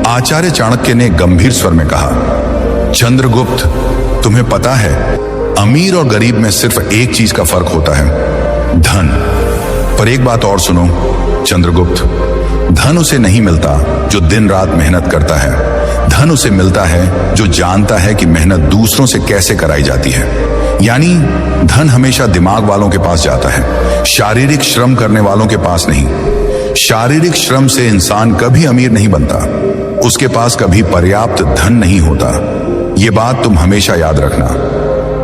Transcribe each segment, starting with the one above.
आचार्य चाणक्य ने गंभीर स्वर में कहा, चंद्रगुप्त, तुम्हें पता है अमीर और गरीब में सिर्फ एक चीज का फर्क होता है, धन। पर एक बात और सुनो चंद्रगुप्त, धन उसे नहीं मिलता जो दिन रात मेहनत करता है। धन उसे मिलता है जो जानता है कि मेहनत दूसरों से कैसे कराई जाती है। यानी धन हमेशा दिमाग वालों के पास जाता है, शारीरिक श्रम करने वालों के पास नहीं। शारीरिक श्रम से इंसान कभी अमीर नहीं बनता, उसके पास कभी पर्याप्त धन नहीं होता। ये बात तुम हमेशा याद रखना।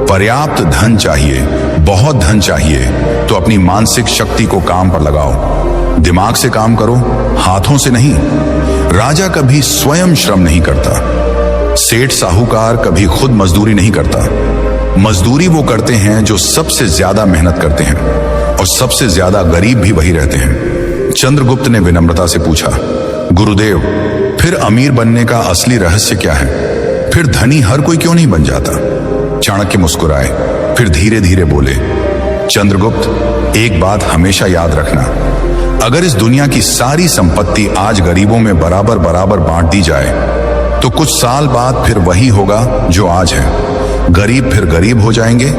पर्याप्त धन चाहिए, बहुत धन चाहिए तो अपनी मानसिक शक्ति को काम पर लगाओ। दिमाग से काम करो, हाथों से नहीं। राजा कभी स्वयं श्रम नहीं करता, सेठ साहूकार कभी खुद मजदूरी नहीं करता। मजदूरी वो करते हैं जो सबसे ज्यादा मेहनत करते हैं, और सबसे ज्यादा गरीब भी वही रहते हैं। चंद्रगुप्त ने विनम्रता से पूछा, गुरुदेव, फिर अमीर बनने का असली रहस्य क्या है? फिर धनी हर कोई क्यों नहीं बन जाता? चाणक्य मुस्कुराए, फिर धीरे धीरे बोले, चंद्रगुप्त, एक बात हमेशा याद रखना, अगर इस दुनिया की सारी संपत्ति आज गरीबों में बराबर बराबर बांट दी जाए तो कुछ साल बाद फिर वही होगा जो आज है। गरीब फिर गरीब हो जाएंगे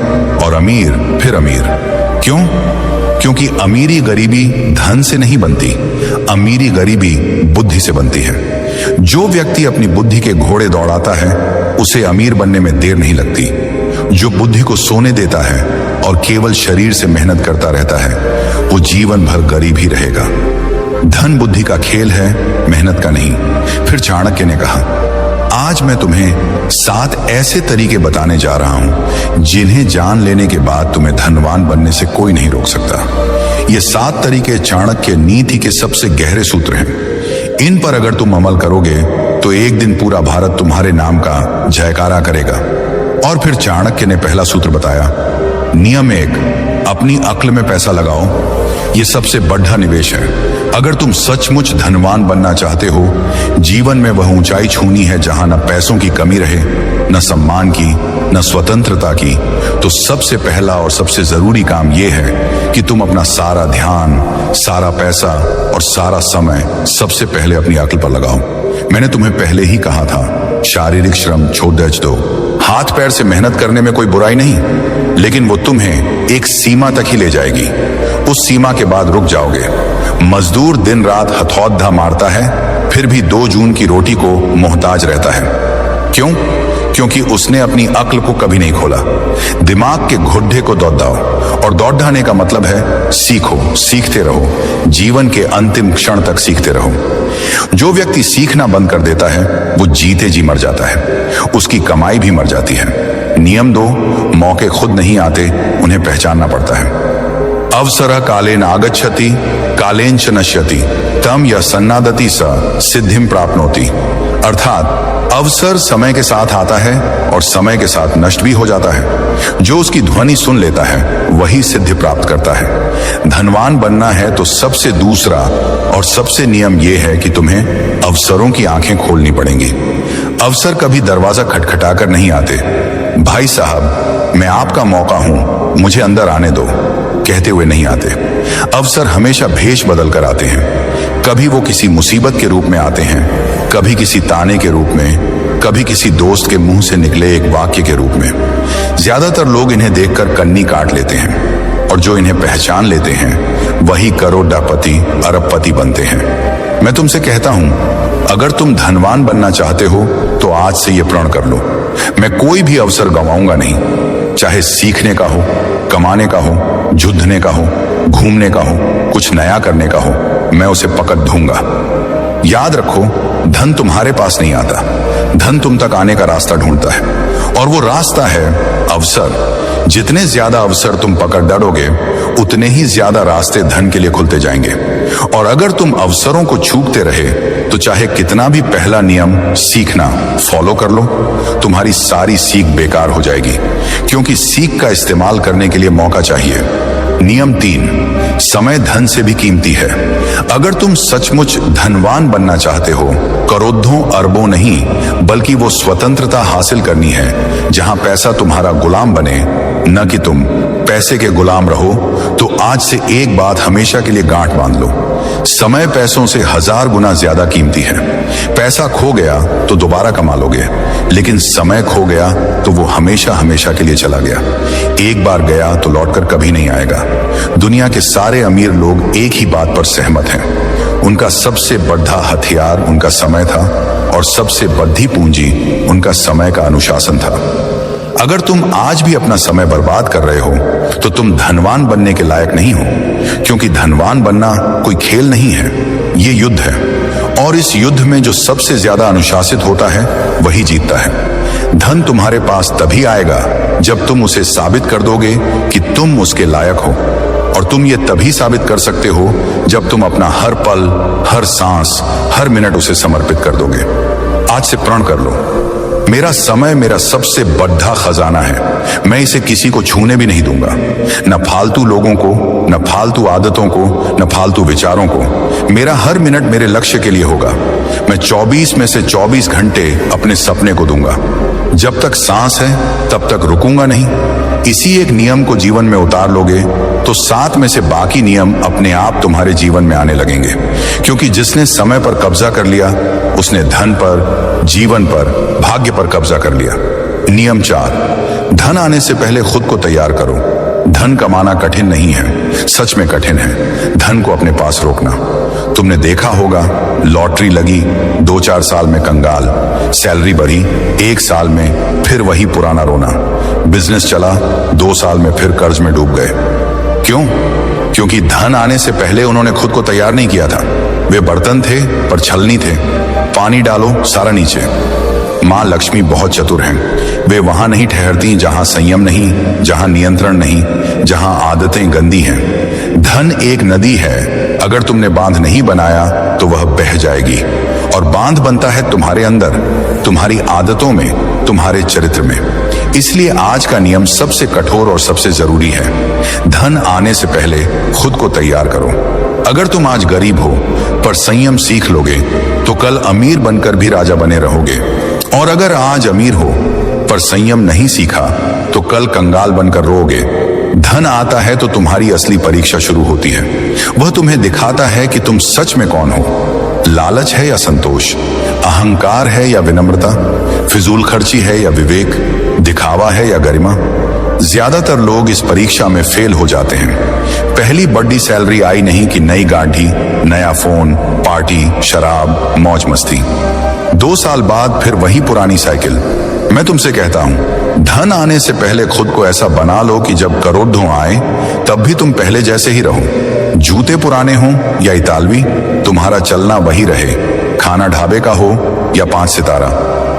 और अमीर फिर अमीर। क्यों? क्योंकि अमीरी गरीबी धन से नहीं बनती, अमीरी गरीबी बुद्धि से बनती है। जो व्यक्ति अपनी बुद्धि के घोड़े दौड़ाता है उसे अमीर बनने में देर नहीं लगती। जो बुद्धि को सोने देता है और केवल शरीर से मेहनत करता रहता है वो जीवन भर गरीब ही रहेगा। धन बुद्धि का खेल है, मेहनत का नहीं। फिर चाणक्य ने कहा, आज मैं तुम्हें 7 ऐसे तरीके बताने जा रहा हूं जिन्हें जान लेने के बाद तुम्हें धनवान बनने से कोई नहीं रोक सकता। ये 7 तरीके चाणक्य नीति के सबसे गहरे सूत्र हैं। इन पर अगर तुम अमल करोगे तो एक दिन पूरा भारत तुम्हारे नाम का जयकारा करेगा। और फिर चाणक्य ने पहला सूत्र बताया, नियम 1, अपनी अक्ल में पैसा लगाओ। ये सबसे बड़ा निवेश है। अगर तुम सचमुच धनवान बनना चाहते हो, जीवन में वह ऊंचाई छूनी है जहां न पैसों की कमी रहे, न सम्मान की, न स्वतंत्रता की, तो सबसे पहला और सबसे जरूरी काम यह है कि तुम अपना सारा ध्यान, सारा पैसा और सारा समय सबसे पहले अपनी अक्ल पर लगाओ। मैंने तुम्हें पहले ही कहा था, शारीरिक श्रम छोड़ दो। हाथ पैर से मेहनत करने में कोई बुराई नहीं, लेकिन वो तुम्हें एक सीमा तक ही ले जाएगी। उस सीमा के बाद रुक जाओगे। मजदूर दिन रात हथौड़ा मारता है, फिर भी 2 जून की रोटी को मोहताज रहता है। क्यों? क्योंकि उसने अपनी अक्ल को कभी नहीं खोला। दिमाग के घुड्डे को दौड़ाओ, और दौड़ाने का मतलब है सीखो, सीखते रहो, जीवन के अंतिम क्षण तक सीखते रहो। जो व्यक्ति सीखना बंद कर देता है वो जीते जी मर जाता है, उसकी कमाई भी मर जाती है। नियम 2, मौके खुद नहीं आते, उन्हें पहचानना पड़ता है। अवसरः कालेन आगच्छति कालेन च नश्यति तम यः सन्नादति स सिद्धिं प्राप्नोति। अर्थात अवसर समय के साथ आता है और समय के साथ नष्ट भी हो जाता है। जो उसकी ध्वनि सुन लेता है वही सिद्धि प्राप्त करता है। धनवान बनना है तो सबसे दूसरा और सबसे नियम यह है कि तुम्हें अवसरों की आंखें खोलनी पड़ेंगी। अवसर कभी दरवाजा खटखटाकर नहीं आते। भाई साहब, मैं आपका मौका हूं, मुझे अंदर आने दो, कहते हुए नहीं आते। अवसर हमेशा भेष बदल कर आते हैं। कभी वो किसी मुसीबत के रूप में आते हैं, कभी किसी ताने के रूप में, कभी किसी दोस्त के मुंह से निकले एक वाक्य के रूप में। ज्यादातर लोग इन्हें देखकर कन्नी काट लेते हैं, और जो इन्हें पहचान लेते हैं वही करोड़पति अरबपति बनते हैं। मैं तुमसे कहता हूं, अगर तुम धनवान बनना चाहते हो तो आज से ये प्रण कर लो, मैं कोई भी अवसर गंवाऊंगा नहीं। चाहे सीखने का हो, कमाने का हो, जुद्धने का हो, घूमने का हो, कुछ नया करने का हो, मैं उसे पकड़ दूंगा। याद रखो, धन तुम्हारे पास नहीं आता, धन तुम तक आने का रास्ता ढूंढता है, और वो रास्ता है अवसर। जितने ज्यादा अवसर तुम पकड़ डरोगे उतने ही ज्यादा रास्ते धन के लिए खुलते जाएंगे। और अगर तुम अवसरों को चूकते रहे तो चाहे कितना भी पहला नियम सीखना फॉलो कर लो, तुम्हारी सारी सीख बेकार हो जाएगी, क्योंकि सीख का इस्तेमाल करने के लिए मौका चाहिए। नियम 3, समय धन से भी कीमती है। अगर तुम सचमुच धनवान बनना चाहते हो, करोड़ों अरबों नहीं बल्कि वो स्वतंत्रता हासिल करनी है जहां पैसा तुम्हारा गुलाम बने, न कि तुम पैसे के गुलाम रहो। तो आज से एक बात हमेशा के लिए गांठ बांध लो, समय पैसों से 1000 गुना ज्यादा कीमती है। पैसा खो गया तो दोबारा कमा लोगे, लेकिन समय खो गया तो वो हमेशा हमेशा के लिए चला गया। एक बार गया तो लौटकर कभी नहीं आएगा। दुनिया के सारे अमीर लोग एक ही बात पर सहमत हैं, उनका सबसे बड़ा हथियार उनका समय था और सबसे बड़ी पूंजी उनका समय का अनुशासन था। अगर तुम आज भी अपना समय बर्बाद कर रहे हो तो तुम धनवान बनने के लायक नहीं हो, क्योंकि धनवान बनना कोई खेल नहीं है, ये युद्ध है। और इस युद्ध में जो सबसे ज्यादा अनुशासित होता है वही जीतता है। धन तुम्हारे पास तभी आएगा जब तुम उसे साबित कर दोगे कि तुम उसके लायक हो, और तुम ये तभी साबित कर सकते हो जब तुम अपना हर पल, हर सांस, हर मिनट उसे समर्पित कर दोगे। आज से प्रण कर लो, मेरा समय मेरा सबसे बड़ा खजाना है, मैं इसे किसी को छूने भी नहीं दूंगा, न फालतू लोगों को, न फालतू आदतों को, न फालतू विचारों को। मेरा हर मिनट मेरे लक्ष्य के लिए होगा। मैं 24 में से 24 घंटे अपने सपने को दूंगा। जब तक सांस है तब तक रुकूंगा नहीं। इसी एक नियम को जीवन में उतार लोगे तो 7 में से बाकी नियम अपने आप तुम्हारे जीवन में आने लगेंगे, क्योंकि जिसने समय पर कब्जा कर लिया उसने धन पर, जीवन पर, भाग्य पर कब्जा कर लिया। नियम 4, धन आने से पहले खुद को तैयार करो। धन कमाना कठिन नहीं है, सच में कठिन है धन को अपने पास रोकना। तुमने देखा होगा, लॉटरी लगी, 2-4 साल में कंगाल, सैलरी बढ़ी, 1 साल में फिर वही पुराना रोना, बिजनेस चला, 2 साल में फिर कर्ज में डूब गए। क्यों? क्योंकि धन आने से पहले उन्होंने खुद को तैयार नहीं किया था। वे बर्तन थे पर छलनी थे। पानी डालो सारा नीचे। माँ लक्ष्मी बहुत चतुर हैं। वे वहां नहीं ठहरती जहां संयम नहीं, जहां नियंत्रण नहीं, जहां आदतें गंदी हैं। धन एक नदी है, अगर तुमने बांध नहीं बनाया तो वह बह जाएगी। और बांध बनता है तुम्हारे अंदर, तुम्हारी आदतों में, तुम्हारे चरित्र में। इसलिए आज का नियम सबसे कठोर और सबसे जरूरी है। धन आने से पहले खुद को तैयार करो। अगर तुम आज गरीब हो पर संयम सीख लोगे तो कल अमीर बनकर भी राजा बने रहोगे। और अगर आज अमीर हो पर संयम नहीं सीखा तो कल कंगाल बनकर रोओगे। धन आता है तो तुम्हारी असली परीक्षा शुरू होती है। वह तुम्हें दिखाता है कि तुम सच में कौन हो। लालच है या संतोष, अहंकार है या विनम्रता, फिजूल खर्ची है या विवेक, दिखावा है या गरिमा। ज्यादातर लोग इस परीक्षा में फेल हो जाते हैं। पहली बड़ी सैलरी आई नहीं कि नई गाड़ी, नया फोन, पार्टी, शराब, मौज मस्ती। 2 साल बाद फिर वही पुरानी साइकिल। मैं तुमसे कहता हूं, धन आने से पहले खुद को ऐसा बना लो कि जब करोड़ों आए तब भी तुम पहले जैसे ही रहो। जूते पुराने हों या इतालवी, तुम्हारा चलना वही रहे। खाना ढाबे का हो या 5 सितारा,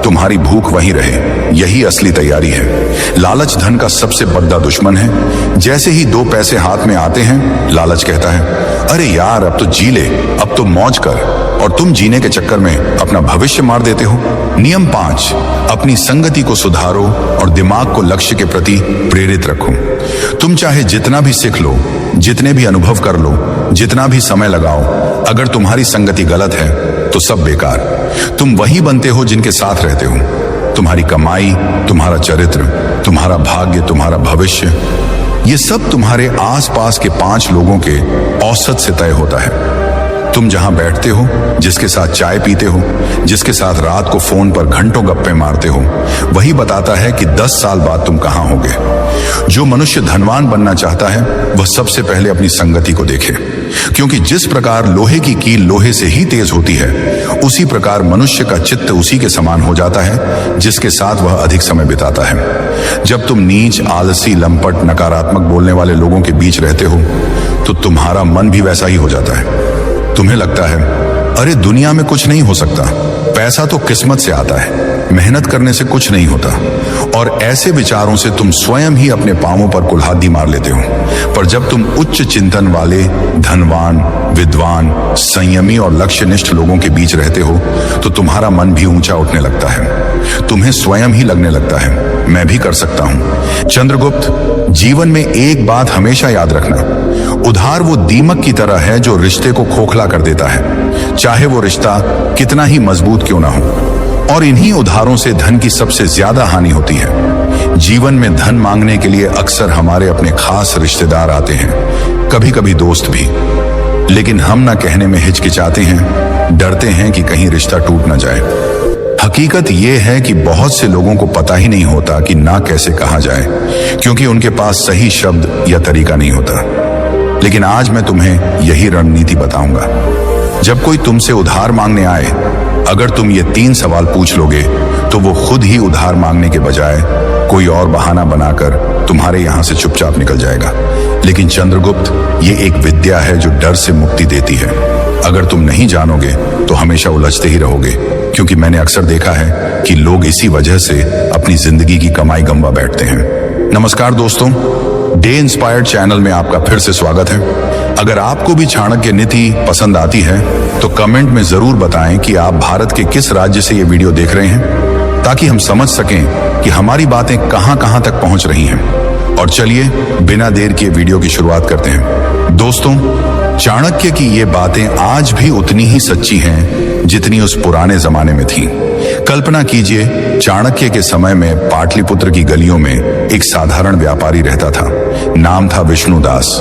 तुम्हारी भूख वही रहे। यही असली तैयारी है। लालच धन का सबसे बड़ा दुश्मन है। जैसे ही 2 पैसे हाथ में आते हैं, लालच कहता है, अरे यार अब तो जी ले, अब तो मौज कर। और तुम जीने के चक्कर में अपना भविष्य मार देते हो। नियम 5, अपनी संगति को सुधारो और दिमाग को लक्ष्य के प्रति प्रेरित रखो। तुम चाहे जितना भी सीख लो, जितने भी अनुभव कर लो, जितना भी समय लगाओ, अगर तुम्हारी संगति गलत है तो सब बेकार। तुम वही बनते हो जिनके साथ रहते हो। तुम्हारी कमाई, तुम्हारा चरित्र, तुम्हारा भाग्य, तुम्हारा भविष्य, ये सब तुम्हारे आसपास के 5 लोगों के औसत से तय होता है। तुम जहां बैठते हो, जिसके साथ चाय पीते हो, जिसके साथ रात को फोन पर घंटों गप्पे मारते हो, वही बताता है कि 10 साल बाद तुम कहां होगे। जो मनुष्य धनवान बनना चाहता है वह सबसे पहले अपनी संगति को देखे, क्योंकि जिस प्रकार लोहे की कील लोहे से ही तेज होती है, उसी प्रकार मनुष्य का चित्त उसी के समान हो जाता है जिसके साथ वह अधिक समय बिताता है। जब तुम नीच, आलसी, लंपट, नकारात्मक बोलने वाले लोगों के बीच रहते हो तो तुम्हारा मन भी वैसा ही हो जाता है। तुम्हें लगता है, अरे दुनिया में कुछ नहीं हो सकता, पैसा तो किस्मत से आता है, मेहनत करने से कुछ नहीं होता। और ऐसे विचारों से तुम स्वयं ही अपने पांवों पर कुल्हाड़ी मार लेते हो। पर जब तुम उच्च चिंतन वाले, धनवान, विद्वान, संयमी और लक्ष्यनिष्ठ लोगों के बीच रहते हो तो तुम्हारा मन भी ऊंचा उठने लगता है। तुम्हें स्वयं ही लगने लगता है, मैं भी कर सकता हूं। चंद्रगुप्त, जीवन में एक बात हमेशा याद रखना, उधार वो दीमक की तरह है जो रिश्ते को खोखला कर देता है, चाहे वो रिश्ता कितना ही मजबूत क्यों ना हो। और इन्हीं उधारों से धन की सबसे ज्यादा हानि होती है। जीवन में धन मांगने के लिए अक्सर हमारे अपने खास रिश्तेदार आते हैं, कभी कभी दोस्त भी। लेकिन हम ना कहने में हिचकिचाते हैं, डरते हैं कि कहीं रिश्ता टूट ना जाए। हकीकत यह है कि बहुत से लोगों को पता ही नहीं होता कि ना कैसे कहा जाए, क्योंकि उनके पास सही शब्द या तरीका नहीं होता। लेकिन आज मैं तुम्हें यही रणनीति बताऊंगा। जब कोई तुमसे उधार मांगने आए, अगर तुम ये 3 सवाल पूछ लोगे तो वो खुद ही उधार मांगने के बजाय कोई और बहाना बनाकर तुम्हारे यहां से चुपचाप निकल जाएगा। लेकिन चंद्रगुप्त, ये एक विद्या है जो डर से मुक्ति देती है। अगर तुम नहीं जानोगे तो हमेशा उलझते ही रहोगे, क्योंकि मैंने अक्सर देखा है कि लोग इसी वजह से अपनी जिंदगी की कमाई गंवा बैठते हैं। नमस्कार दोस्तों, डे इंस्पायर्ड चैनल में आपका फिर से स्वागत है। अगर आपको भी चाणक्य नीति पसंद आती है तो कमेंट में जरूर बताएं कि आप भारत के किस राज्य से ये वीडियो देख रहे हैं, ताकि हम समझ सकें कि हमारी बातें कहां कहां तक पहुंच रही हैं। और चलिए बिना देर किए वीडियो की शुरुआत करते हैं। दोस्तों, चाणक्य की ये बातें आज भी उतनी ही सच्ची हैं जितनी उस पुराने जमाने में थी। कल्पना कीजिए, चाणक्य के समय में पाटलिपुत्र की गलियों में एक साधारण व्यापारी रहता था। नाम था विष्णुदास।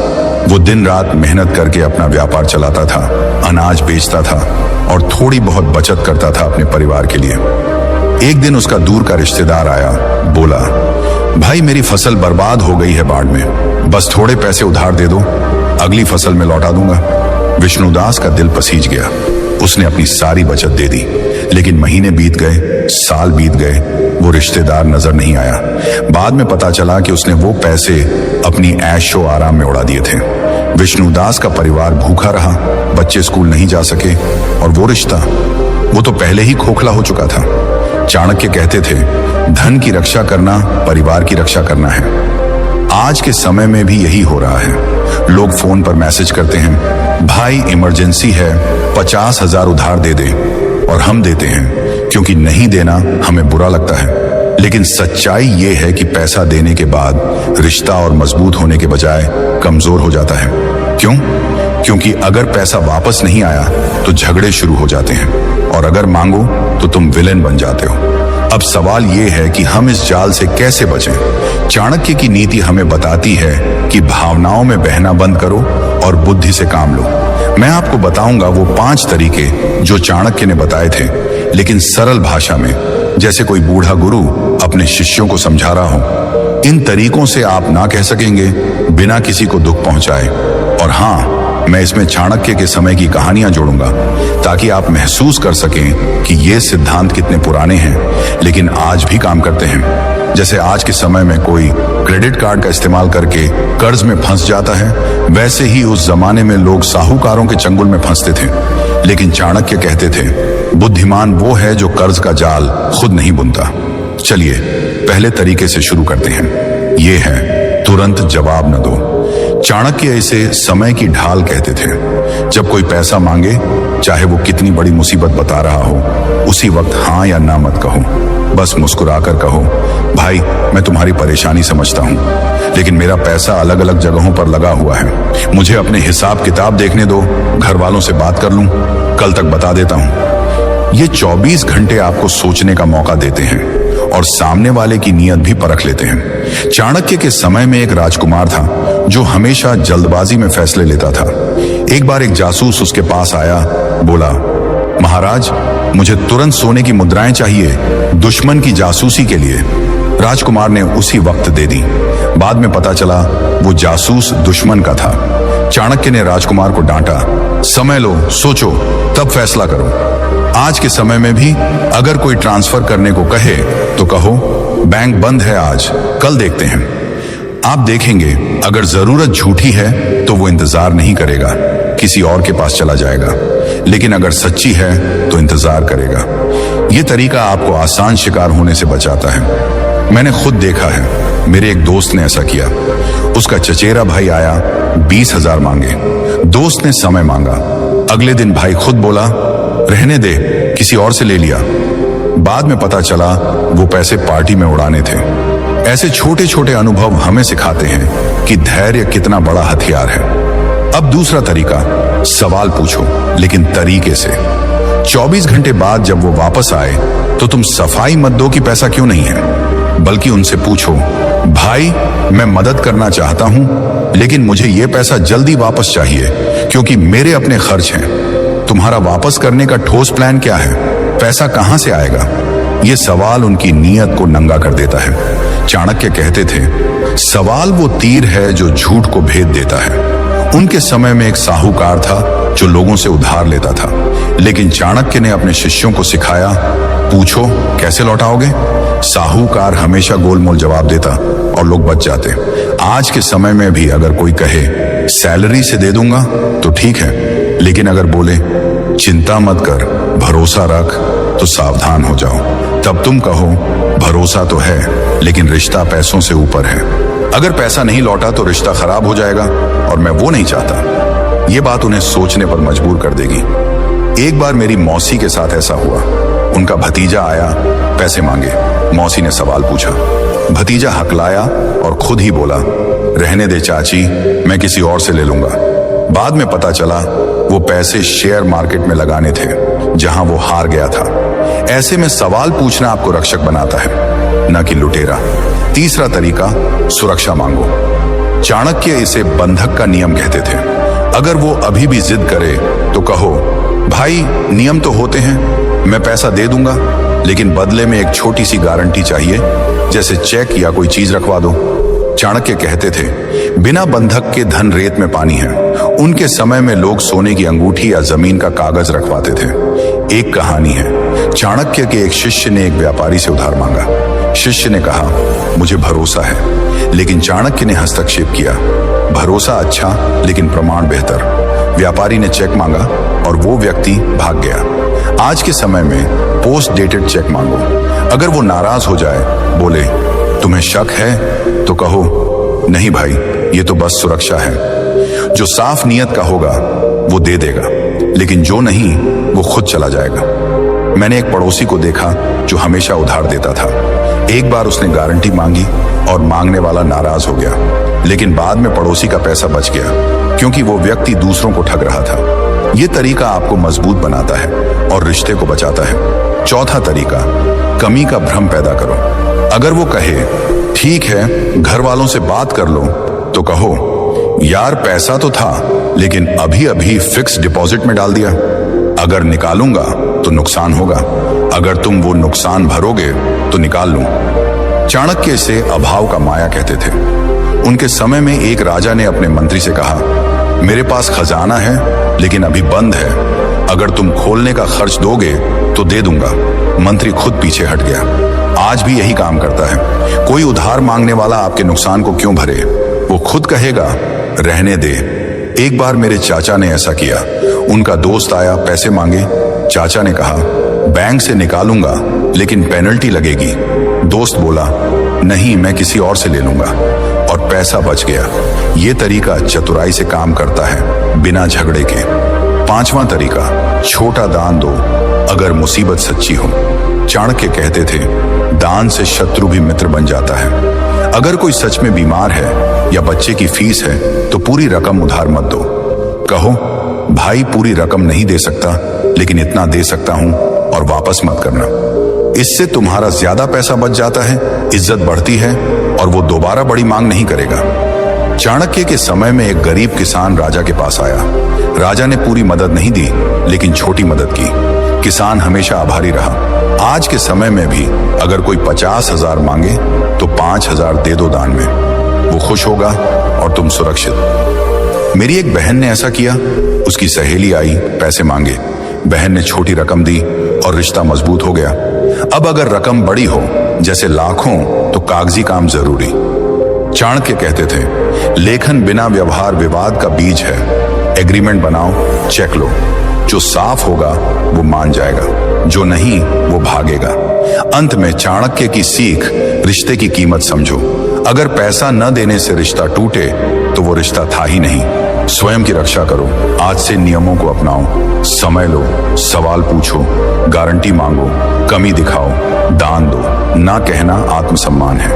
वो दिन रात मेहनत करके अपना व्यापार चलाता था, अनाज बेचता था और थोड़ी बहुत बचत करता था अपने परिवार के लिए। एक दिन उसका दूर का रिश्तेदार आया, बोला, भाई मेरी फसल बर्बाद हो गई है बाढ़ में, बस थोड़े पैसे उधार दे दो, अगली फसल में लौटा दूंगा। विष्णुदास का दिल पसीज गया। उसने अपनी सारी बचत दे दी। लेकिन महीने बीत गए, साल बीत गए, वो रिश्तेदार नजर नहीं आया। बाद में पता चला कि उसने वो पैसे अपनी ऐशो आराम में उड़ा दिए थे। विष्णुदास का परिवार भूखा रहा, बच्चे स्कूल नहीं जा सके और वो रिश्ता, वो तो पहले ही खोखला हो चुका था। चाणक्य कहते थे, धन की रक्षा करना परिवार की रक्षा करना है। आज के समय में भी यही हो रहा है। लोग फोन पर मैसेज करते हैं, भाई इमरजेंसी है, 50,000 उधार दे दे, और हम देते हैं क्योंकि नहीं देना हमें बुरा लगता है। लेकिन सच्चाई ये है कि पैसा देने के बाद रिश्ता और मजबूत होने के बजाय कमजोर हो जाता है। क्यों? क्योंकि अगर पैसा वापस नहीं आया तो झगड़े शुरू हो जाते हैं, और अगर मांगो तो तुम विलेन बन जाते हो। अब सवाल ये है कि हम इस जाल से कैसे बचें? चाणक्य की नीति हमें बताती है कि भावनाओं में बहना बंद करो और बुद्धि से काम लो। मैं आपको बताऊंगा वो 5 तरीके जो चाणक्य ने बताए थे, लेकिन सरल भाषा में, जैसे कोई बूढ़ा गुरु अपने शिष्यों को समझा रहा हो। इन तरीकों से आप ना कह सकेंगे बिना किसी को दुख पहुंचाए। और हाँ, मैं इसमें चाणक्य के समय की कहानियां जोड़ूंगा, ताकि आप महसूस कर सकें कि ये सिद्धांत कितने पुराने हैं लेकिन आज भी काम करते हैं। जैसे आज के समय में कोई क्रेडिट कार्ड का इस्तेमाल करके कर्ज में फंस जाता है, वैसे ही उस जमाने में लोग साहूकारों के चंगुल में फंसते थे। लेकिन चाणक्य कहते थे, बुद्धिमान वो है जो कर्ज का जाल खुद नहीं बुनता। चलिए पहले तरीके से शुरू करते हैं। ये है, तुरंत जवाब न दो। चाणक्य इसे समय की ढाल कहते थे। जब कोई पैसा मांगे, चाहे वो कितनी बड़ी मुसीबत बता रहा हो, उसी वक्त हाँ या ना मत कहो। बस मुस्कुराकर कहो, भाई मैं तुम्हारी परेशानी समझता हूँ, लेकिन मेरा पैसा अलग अलग जगहों पर लगा हुआ है। मुझे अपने हिसाब किताब देखने दो, घर वालों से बात कर लूं, कल तक बता देता हूँ। ये 24 घंटे आपको सोचने का मौका देते हैं और सामने वाले की नीयत भी परख लेते हैं। चाणक्य के समय में एक राजकुमार था जो हमेशा जल्दबाजी में फैसले लेता था। एक बार एक जासूस उसके पास आया, बोला, महाराज मुझे तुरंत सोने की मुद्राएं चाहिए, दुश्मन की जासूसी के लिए। राजकुमार ने उसी वक्त दे दी। बाद में पता चला वो जासूस दुश्मन का था। चाणक्य ने राजकुमार को डांटा, समय लो, सोचो, तब फैसला करो। आज के समय में भी अगर कोई ट्रांसफर करने को कहे तो कहो, बैंक बंद है आज, कल देखते हैं। आप देखेंगे अगर जरूरत झूठी है तो वो इंतजार नहीं करेगा, किसी और के पास चला जाएगा। लेकिन अगर सच्ची है तो इंतजार करेगा। ये तरीका आपको आसान शिकार होने से बचाता है। मैंने खुद देखा है, मेरे एक दोस्त ने ऐसा किया। उसका चचेरा भाई आया, 20,000 मांगे। दोस्त ने समय मांगा। अगले दिन भाई खुद बोला, रहने दे, किसी और से ले लिया। बाद में पता चला वो पैसे पार्टी में उड़ाने थे। ऐसे छोटे छोटे अनुभव हमें सिखाते हैं कि धैर्य कितना बड़ा हथियार है। अब दूसरा तरीका, सवाल पूछो लेकिन तरीके से। 24 घंटे बाद जब वो वापस आए तो तुम सफाई मत दो कि पैसा क्यों नहीं है। बल्कि उनसे पूछो, भाई मैं मदद करना चाहता हूं, लेकिन मुझे यह पैसा जल्दी वापस चाहिए क्योंकि मेरे अपने खर्च हैं। तुम्हारा वापस करने का ठोस प्लान क्या है? पैसा कहां से आएगा? यह सवाल उनकी नीयत को नंगा कर देता है। चाणक्य कहते थे, सवाल वो तीर है जो झूठ को भेद देता है। उनके समय में एक साहूकार था जो लोगों से उधार लेता था, लेकिन चाणक्य ने अपने शिष्यों को सिखाया, पूछो कैसे लौटाओगे? साहूकार हमेशा गोलमोल जवाब देता और लोग बच जाते। आज के समय में भी अगर कोई कहे सैलरी से दे दूंगा तो ठीक है, लेकिन अगर बोले चिंता मत कर, भरोसा रख, तो सावधान हो जाओ। तब तुम कहो भरोसा तो है, लेकिन रिश्ता पैसों से ऊपर है। अगर पैसा नहीं लौटा तो रिश्ता खराब हो जाएगा और मैं वो नहीं चाहता। ये बात उन्हें सोचने पर मजबूर कर देगी। एक बार मेरी मौसी के साथ ऐसा हुआ। उनका भतीजा आया, पैसे मांगे। मौसी ने सवाल पूछा। भतीजा हकलाया और खुद ही बोला, रहने दे चाची, मैं किसी और से ले लूंगा। बाद में पता चला वो पैसे शेयर मार्केट में लगाने थे जहां वो हार गया था। ऐसे में सवाल पूछना आपको रक्षक बनाता है, न कि लुटेरा। तीसरा तरीका, सुरक्षा मांगो। चाणक्य इसे बंधक का नियम कहते थे। अगर वो अभी भी जिद करे तो कहो, भाई नियम तो होते हैं, मैं पैसा दे दूंगा, लेकिन बदले में एक छोटी सी गारंटी चाहिए, जैसे चेक या कोई चीज रखवा दो। चाणक्य कहते थे, बिना बंधक के धन रेत में पानी है। उनके समय में लोग सोने की अंगूठी या जमीन का कागज रखवाते थे। एक कहानी है, चाणक्य के एक शिष्य ने एक व्यापारी से उधार मांगा। शिष्य ने कहा, मुझे भरोसा है, लेकिन चाणक्य ने हस्तक्षेप किया, भरोसा अच्छा लेकिन प्रमाण बेहतर। व्यापारी ने चेक मांगा और वो व्यक्ति भाग गया। आज के समय में पोस्ट डेटेड चेक मांगो। अगर वो नाराज हो जाए, बोले तुम्हें शक है, तो कहो नहीं भाई, ये तो बस सुरक्षा है। जो साफ नियत का होगा वो दे देगा, लेकिन जो नहीं वो खुद चला जाएगा। मैंने एक पड़ोसी को देखा जो हमेशा उधार देता था। एक बार उसने गारंटी मांगी और मांगने वाला नाराज हो गया, लेकिन बाद में पड़ोसी का पैसा बच गया क्योंकि वो व्यक्ति दूसरों को ठग रहा था। ये तरीका आपको मजबूत बनाता है और रिश्ते को बचाता है। चौथा तरीका, कमी का भ्रम पैदा करो। अगर वो कहे ठीक है घर वालों से बात कर लो, तो कहो यार पैसा तो था, लेकिन अभी अभी फिक्स डिपॉजिट में डाल दिया, अगर निकालूंगा तो नुकसान होगा, अगर तुम वो नुकसान भरोगे तो निकाल लूं। चाणक्य इसे अभाव का माया कहते थे। उनके समय में एक राजा ने अपने मंत्री से कहा, मेरे पास खजाना है लेकिन अभी बंद है, अगर तुम खोलने का खर्च दोगे तो दे दूंगा। मंत्री खुद पीछे हट गया। आज भी यही काम करता है। कोई उधार मांगने वाला आपके नुकसान को क्यों भरे, वो खुद कहेगा रहने दे। एक बार मेरे चाचा ने ऐसा किया। उनका दोस्त आया, पैसे मांगे। चाचा ने कहा बैंक से निकालूंगा लेकिन पेनल्टी लगेगी। दोस्त बोला नहीं, मैं किसी और से ले लूंगा, और पैसा बच गया। ये तरीका चतुराई से काम करता है, बिना झगड़े के। पांचवा तरीका, छोटा दान दो अगर मुसीबत सच्ची हो। चाणक्य कहते थे, दान से शत्रु भी मित्र बन जाता है। अगर कोई सच में बीमार है या बच्चे की फीस है तो पूरी रकम उधार मत दो। कहो भाई पूरी रकम नहीं दे सकता, लेकिन इतना दे सकता हूं और वापस मत करना। इससे तुम्हारा ज्यादा पैसा बच जाता है, इज्जत बढ़ती है और वो दोबारा बड़ी मांग नहीं करेगा। चाणक्य के समय में एक गरीब किसान राजा के पास आया। राजा ने पूरी मदद नहीं दी, लेकिन छोटी मदद की। किसान हमेशा आभारी रहा। आज के समय में भी अगर कोई 50,000 मांगे तो 5,000 दे दो दान में, वो खुश होगा और तुम सुरक्षित। मेरी एक बहन ने ऐसा किया। उसकी सहेली आई, पैसे मांगे। बहन ने छोटी रकम दी और रिश्ता मजबूत हो गया। अब अगर रकम बड़ी हो, जैसे लाखों, तो कागजी काम जरूरी। चाणक्य कहते थे, लेखन बिना व्यवहार विवाद का बीज है। एग्रीमेंट बनाओ, चेक लो। जो साफ होगा वो मान जाएगा, जो नहीं वो भागेगा। अंत में चाणक्य की सीख, रिश्ते की कीमत समझो। अगर पैसा न देने से रिश्ता टूटे तो वो रिश्ता था ही नहीं। स्वयं की रक्षा करो। आज से नियमों को अपनाओ। समय लो, सवाल पूछो, गारंटी मांगो, कमी दिखाओ, दान दो। ना कहना आत्मसम्मान है।